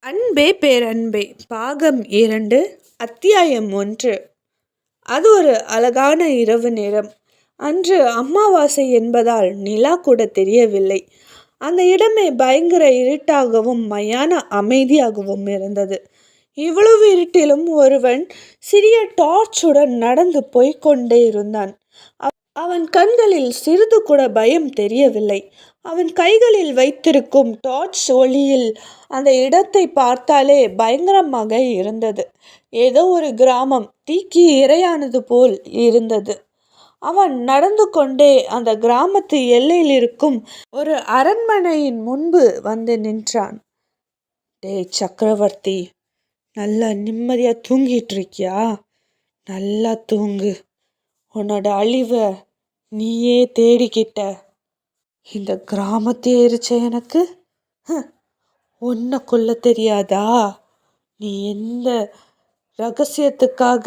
அன்பே பேரன்பே பாகம் 2 அத்தியாயம் 1. அது ஒரு அழகான இரவு நேரம். அன்று அமாவாசை என்பதால் நிலா கூட தெரியவில்லை. அந்த இடமே பயங்கர இருட்டாகவும் மயான அமைதியாகவும் இருந்தது. இவ்வளவு இருட்டிலும் ஒருவன் சிறிய டார்ச்சுடன் நடந்து போய்க்கொண்டே இருந்தான். அவன் கண்களில் சிறிது கூட பயம் தெரியவில்லை. அவன் கைகளில் வைத்திருக்கும் டார்ச் ஒளியில் அந்த இடத்தை பார்த்தாலே பயங்கரமாக இருந்தது. ஏதோ ஒரு கிராமம் தீக்கு இரையானது போல் இருந்தது. அவன் நடந்து கொண்டே அந்த கிராமத்து எல்லையில் இருக்கும் ஒரு அரண்மனையின் முன்பு வந்து நின்றான். டேய் சக்கரவர்த்தி, நல்லா நிம்மதியா தூங்கிட்டு இருக்கியா? நல்லா தூங்கு. உன்னோட அழிவை நீயே தேடிக்கிட்ட. இந்த கிராமத்தை எரிச்ச எனக்கு உன்னை கொல்ல தெரியாதா? நீ எந்த ரகசியத்துக்காக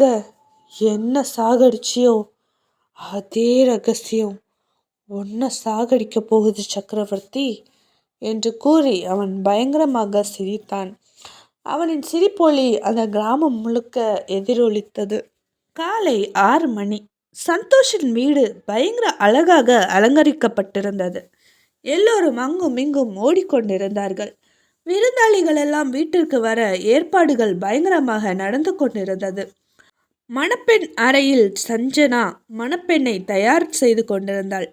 என்ன சாகடிச்சியோ அதே ரகசியம் உன்னை சாகடிக்க போகுது சக்கரவர்த்தி என்று கூறி அவன் பயங்கரமாக சிரித்தான். அவனின் சிரிப்பொலி அந்த கிராமம் முழுக்க எதிரொலித்தது. காலை 6 மணி. சந்தோஷின் வீடு பயங்கர அழகாக அலங்கரிக்கப்பட்டிருந்தது. எல்லோரும் அங்கும் இங்கும் ஓடிக்கொண்டிருந்தார்கள். விருந்தாளிகள் எல்லாம் வீட்டிற்கு வர ஏற்பாடுகள் பயங்கரமாக நடந்து கொண்டிருந்தது. மணப்பெண் அறையில் சஞ்சனா மணப்பெண்ணை தயார் செய்து கொண்டிருந்தாள்.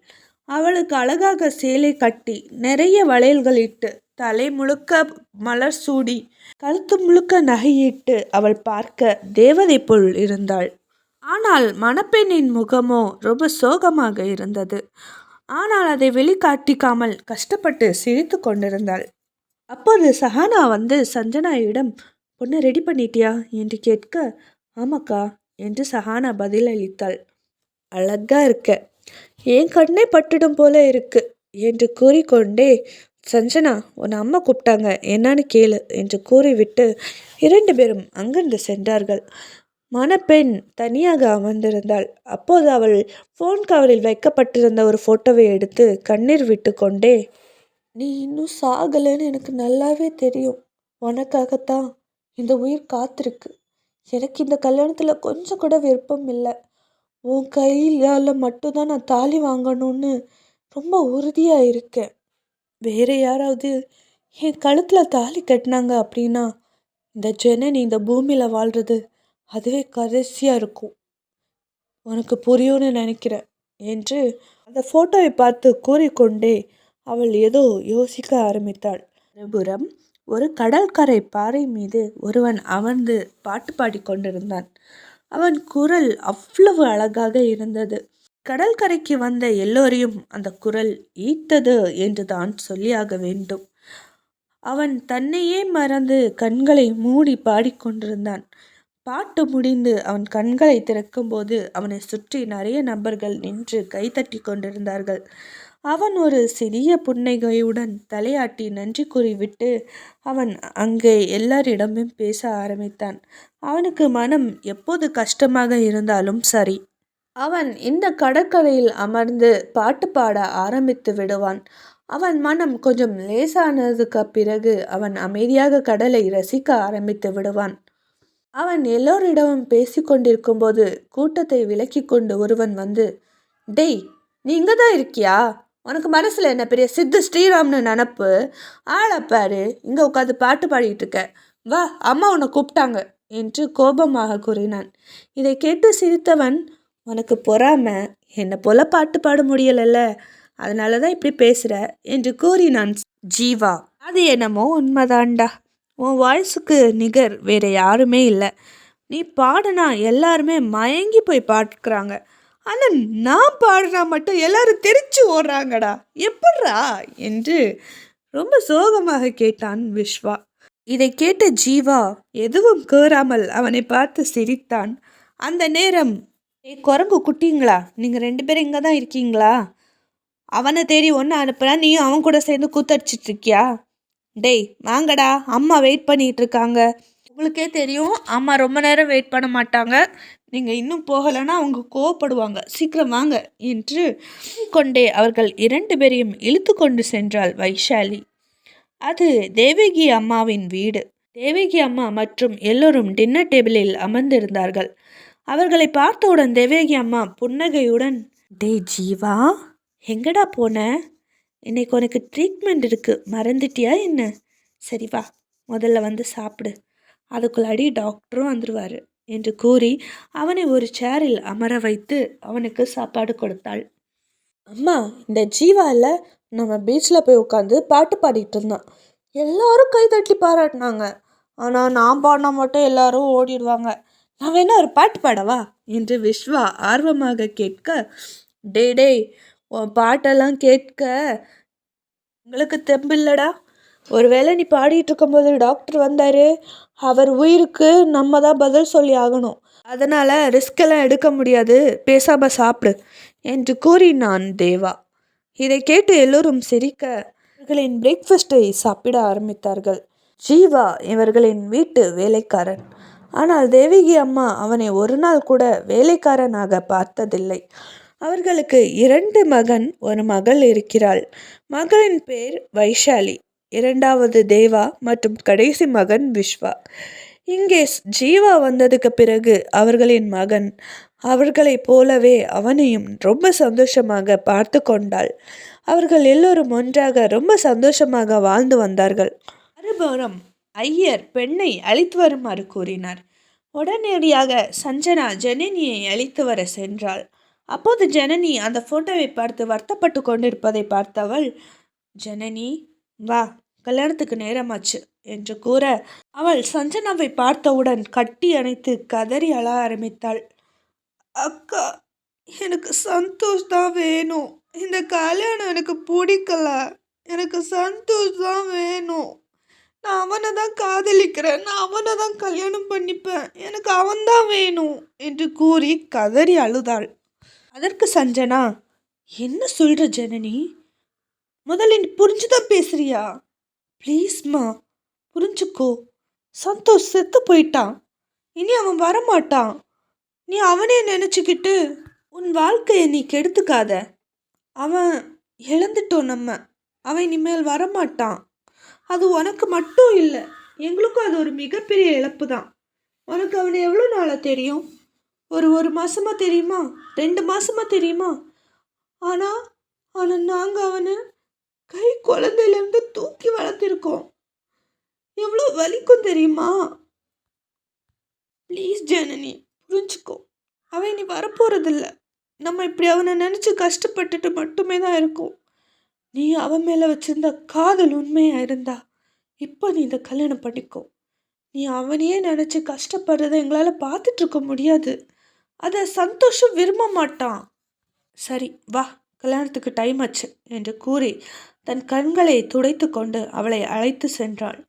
அவளுக்கு அழகாக சேலை கட்டி நிறைய வளையல்கள் இட்டு தலை முழுக்க மலர் சூடி கழுத்து முழுக்க நகையிட்டு அவள் பார்க்க தேவதை போல் இருந்தாள். ஆனால் மணப்பெண்ணின் முகமோ ரொம்ப சோகமாக இருந்தது. ஆனால் அதை வெளிக்காட்டிக்காமல் கஷ்டப்பட்டு சிரித்து கொண்டிருந்தாள். அப்போது சஹானா வந்து சஞ்சனாவிடம், பொண்ணு ரெடி பண்ணிட்டியா என்று கேட்க, ஆமாக்கா என்று சஹானா பதிலளித்தாள். அழகா இருக்க, என் கண்ணே பட்டுடும் போல இருக்கு என்று கூறிக்கொண்டே, சஞ்சனா உன் அம்மா கூப்பிட்டாங்க என்னன்னு கேளு என்று கூறிவிட்டு 2 பேரும் அங்கிருந்து சென்றார்கள். மணப்பெண் தனியாக அமர்ந்திருந்தாள். அப்போது அவள் ஃபோன் கவரில் வைக்கப்பட்டிருந்த ஒரு ஃபோட்டோவை எடுத்து கண்ணீர் விட்டு கொண்டே, நீ இன்னும் சாகலைன்னு எனக்கு நல்லாவே தெரியும். உனக்காகத்தான் இந்த உயிர் காத்திருக்கு. எனக்கு இந்த கல்யாணத்தில் கொஞ்சம் கூட விருப்பம் இல்லை. உன் கையால் மட்டும்தான் நான் தாலி வாங்கணும்னு ரொம்ப உறுதியாக இருக்கேன். வேற யாராவது என் கழுத்தில் தாலி கட்டினாங்க அப்படின்னா இந்த ஜனனி இந்த பூமியில் வாழ்கிறது அதுவே கடைசியாக இருக்கும். உனக்கு புரியும்னு நினைக்கிறேன் என்று அந்த ஃபோட்டோவை பார்த்து கூறிக்கொண்டே அவள் ஏதோ யோசிக்க ஆரம்பித்தாள். மறுபுறம் ஒரு கடற்கரை பாறை மீது ஒருவன் அமர்ந்து பாட்டு பாடிக்கொண்டிருந்தான். அவன் குரல் அவ்வளவு அழகாக இருந்தது. கடற்கரைக்கு வந்த எல்லோரையும் அந்த குரல் ஈர்த்தது என்று தான் சொல்லியாக வேண்டும். அவன் தன்னையே மறந்து கண்களை மூடி பாடிக்கொண்டிருந்தான். பாட்டு முடிந்து அவன் கண்களை திறக்கும்போது அவனை சுற்றி நிறைய நபர்கள் நின்று கைத்தட்டி கொண்டிருந்தார்கள். அவன் ஒரு சிறிய புன்னகையுடன் தலையாட்டி நன்றி கூறிவிட்டு அவன் அங்கே எல்லாரிடமும் பேச ஆரம்பித்தான். அவனுக்கு மனம் எப்போது கஷ்டமாக இருந்தாலும் சரி, அவன் இந்த கடற்கரையில் அமர்ந்து பாட்டு பாட ஆரம்பித்து விடுவான். அவன் மனம் கொஞ்சம் லேசானதுக்கு பிறகு அவன் அமைதியாக கடலை ரசிக்க ஆரம்பித்து விடுவான். அவன் எல்லோரிடமும் பேசி கொண்டிருக்கும் போது கூட்டத்தை விலக்கி கொண்டு ஒருவன் வந்து, டேய் நீ இங்கே தான் இருக்கியா? உனக்கு மனசில் என்ன பெரிய சித்து ஸ்ரீராம்னு நினப்பு? ஆளப்பாரு, இங்கே உட்காந்து பாட்டு பாடிட்டு இருக்க, வா அம்மா உன்னை கூப்பிட்டாங்க என்று கோபமாக கூறினான். இதை கேட்டு சிரித்தவன், உனக்கு பொறாம, என்னை போல பாட்டு பாட முடியலல்ல, அதனால தான் இப்படி பேசுகிற என்று கூறினான். ஜீவா, அது என்னமோ உண்மைதான்டா, உன் வாய்ஸுக்கு நிகர் வேற யாருமே இல்லை. நீ பாடினா எல்லாருமே மயங்கி போய் பாடுறாங்க. ஆனால் நான் பாடினா மட்டும் எல்லாரும் தெரிச்சு ஓடுறாங்கடா, எப்பட்றா என்று ரொம்ப சோகமாக கேட்டான் விஸ்வா. இதை கேட்ட ஜீவா எதுவும் கூறாமல் அவனை பார்த்து சிரித்தான். அந்த நேரம், குரங்கு குட்டிங்களா, நீங்கள் 2 பேரும் இங்கே தான் இருக்கீங்களா? அவனை தேடி ஒன்று அனுப்புனா நீயும் அவன் கூட சேர்ந்து கூத்தடிச்சிட்டு இருக்கியா? டேய் வாங்கடா, அம்மா வெயிட் பண்ணிகிட்டு இருக்காங்க. உங்களுக்கே தெரியும் அம்மா ரொம்ப நேரம் வெயிட் பண்ண மாட்டாங்க. நீங்கள் இன்னும் போகலைன்னா அவங்க கோவப்படுவாங்க, சீக்கிரம் வாங்க என்று கொண்டே அவர்கள் 2 பேரையும் இழுத்து கொண்டு சென்றாள் வைஷாலி. அது தேவகி அம்மாவின் வீடு. தேவகி அம்மா மற்றும் எல்லோரும் டின்னர் டேபிளில் அமர்ந்திருந்தார்கள். அவர்களை பார்த்தவுடன் தேவகி அம்மா புன்னகையுடன், டே ஜீவா, எங்கடா போன? இன்னைக்கு உனக்கு ட்ரீட்மெண்ட் இருக்கு, மறந்துட்டியா என்ன? சரி வா, முதல்ல வந்து சாப்பிடு, அதுக்குள்ளாடி டாக்டரும் வந்துடுவார் என்று கூறி அவனை ஒரு சேரில் அமர வைத்து அவனுக்கு சாப்பாடு கொடுத்தாள். அம்மா, இந்த ஜீவா இல்லை, நம்ம பீச்சில் போய் உட்காந்து பாட்டு பாடிட்டு இருந்தான். எல்லாரும் கை தட்டி பாராட்டினாங்க. ஆனால் நான் பாடினா மட்டும் எல்லாரும் ஓடிடுவாங்க. நான் வேணா ஒரு பாட்டு பாடவா என்று விஸ்வா ஆர்வமாக கேட்க, டேய், உன் பாட்டெல்லாம் கேட்க உங்களுக்கு தெம்பில்லடா. ஒருவேளை நீ பாடிட்டு இருக்கும்போது டாக்டர் வந்தார், அவர் உயிருக்கு நம்ம தான் பதில் சொல்லி ஆகணும். அதனால் ரிஸ்கெல்லாம் எடுக்க முடியாது, பேசாமல் சாப்பிடு என்று கூறினான் தேவா. இதை கேட்டு எல்லோரும் சிரிக்க இவர்களின் பிரேக்ஃபாஸ்ட்டை சாப்பிட ஆரம்பித்தார்கள். ஜீவா இவர்களின் வீட்டு வேலைக்காரன். ஆனால் தேவகி அம்மா அவனை ஒரு நாள் கூட வேலைக்காரனாக பார்த்ததில்லை. அவர்களுக்கு 2 மகன், ஒரு மகள் இருக்கிறாள். மகளின் பேர் வைஷாலி, இரண்டாவது தேவா மற்றும் கடைசி மகன் விஸ்வா. இங்கே ஜீவா வந்ததுக்கு பிறகு அவர்களின் மகன் அவர்களைப் போலவே அவனையும் ரொம்ப சந்தோஷமாக பார்த்து கொண்டாள். அவர்கள் எல்லோரும் ஒன்றாக ரொம்ப சந்தோஷமாக வாழ்ந்து வந்தார்கள். மறுபுறம் ஐயர் பெண்ணை அழைத்து வருமாறு கூறினார். உடனடியாக சஞ்சனா ஜனனியை அழைத்து வர சென்றாள். அப்போது ஜனனி அந்த போட்டோவை பார்த்து வருத்தப்பட்டு கொண்டிருப்பதை பார்த்தவள், ஜனனி வா, கல்யாணத்துக்கு நேரமாச்சு என்று கூற அவள் சஞ்சனாவை பார்த்தவுடன் கட்டி அணைத்து கதறி அழ ஆரம்பித்தாள். அக்கா, எனக்கு சந்தோஷ் தான் வேணும். இந்த கல்யாணம் எனக்கு பிடிக்கல. எனக்கு சந்தோஷ் தான் வேணும். நான் அவனை தான் காதலிக்கிறேன். நான் அவனை தான் கல்யாணம் பண்ணிப்பேன். எனக்கு அவன்தான் வேணும் என்று கூறி கதறி அழுதாள். அதற்கு சஞ்சனா, என்ன சொல்கிற ஜனனி? முதல்ல நீ புரிஞ்சுதான் பேசுறியா? ப்ளீஸ்மா, புரிஞ்சுக்கோ. சந்தோஷ் செத்து போயிட்டான். இனி அவன் வரமாட்டான். நீ அவனே நினச்சிக்கிட்டு உன் வாழ்க்கையை நீ கெடுத்துக்காத. அவன் இழந்துட்டோம் நம்ம. அவன் இனிமேல் வரமாட்டான். அது உனக்கு மட்டும் இல்லை, எங்களுக்கும் அது ஒரு மிகப்பெரிய இழப்பு தான். உனக்கு அவனை எவ்வளோ நாளாக தெரியும்? ஒரு மாதமாக தெரியுமா? 2 மாதமாக தெரியுமா? ஆனால் நாங்கள் அவனை கை குழந்தையிலேருந்து தூக்கி வளர்த்திருக்கோம். எவ்வளோ வலிக்கும் தெரியுமா? ப்ளீஸ் ஜனனி, புரிஞ்சுக்கோ. அவன் நீ வரப்போகிறதில்ல. நம்ம இப்படி அவனை நினச்சி கஷ்டப்பட்டுட்டு மட்டுமே தான் இருக்கும். நீ அவன் மேலே வச்சிருந்த காதல் உண்மையாக இருந்தா இப்போ நீ இந்த கல்யாணம் பண்ணிக்கோ. நீ அவனையே நினச்சி கஷ்டப்படுறதை எங்களால் பார்த்துட்ருக்க முடியாது. அதை சந்தோஷம் விரும்ப மாட்டான். சரி வா, கல்யாணத்துக்கு டைம் ஆச்சு என்று கூறி தன் கண்களை துடைத்து கொண்டு அவளை அழைத்து சென்றாள்.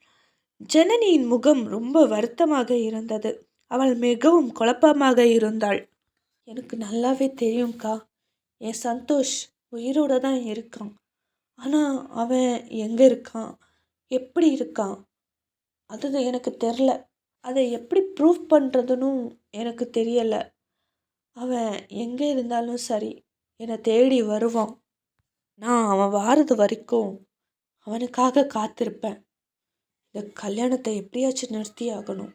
ஜனனியின் முகம் ரொம்ப வருத்தமாக இருந்தது. அவள் மிகவும் குழப்பமாக இருந்தாள். எனக்கு நல்லாவே தெரியும்க்கா, என் சந்தோஷ் உயிரோடு தான் இருக்கான். ஆனால் அவன் எங்கே இருக்கான், எப்படி இருக்கான், அது எனக்கு தெரில. அதை எப்படி ப்ரூவ் பண்ணுறதுன்னு எனக்கு தெரியலை. அவன் எங்கே இருந்தாலும் சரி, என்னை தேடி வருவான். நான் அவன் வாரது வரைக்கும் அவனுக்காக காத்திருப்பேன். இந்த கல்யாணத்தை எப்படியாச்சும் நிறுத்தி ஆகணும்.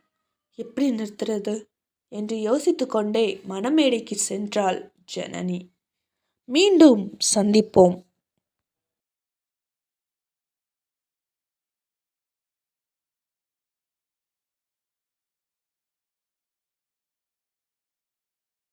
எப்படி நிறுத்துறது என்று யோசித்து கொண்டே மணமேடைக்கு சென்றாள் ஜனனி. மீண்டும் சந்திப்போம்.